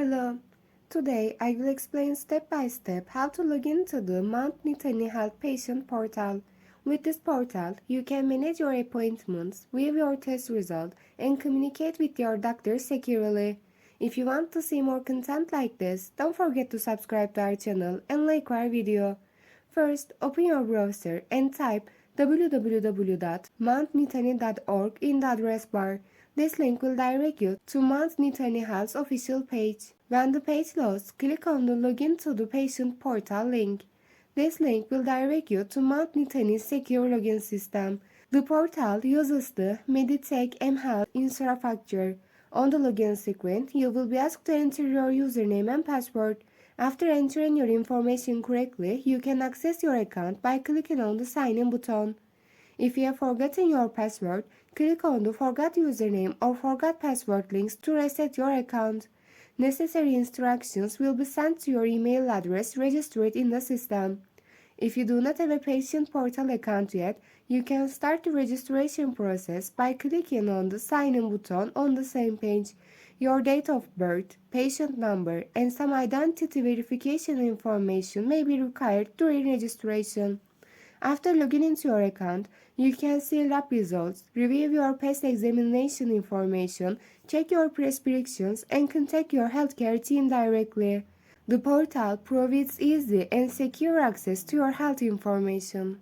Hello. Today I will explain step by step how to log into the Mount Nittany Health Patient Portal. With this portal, you can manage your appointments, view your test results, and communicate with your doctor securely. If you want to see more content like this, don't forget to subscribe to our channel and like our video. First, open your browser and type www.mountnittany.org in the address bar. This link will direct you to Mount Nittany Health's official page. When the page loads, click on the Login to the Patient Portal link. This link will direct you to Mount Nittany's secure login system. The portal uses the Meditech mHealth infrastructure. On the login screen, you will be asked to enter your username and password. After entering your information correctly, you can access your account by clicking on the Sign In button. If you have forgotten your password, click on the Forgot Username or Forgot Password links to reset your account. Necessary instructions will be sent to your email address registered in the system. If you do not have a patient portal account yet, you can start the registration process by clicking on the Sign In button on the same page. Your date of birth, patient number, and some identity verification information may be required during registration. After logging into your account, you can see lab results, review your past examination information, check your prescriptions, and contact your healthcare team directly. The portal provides easy and secure access to your health information.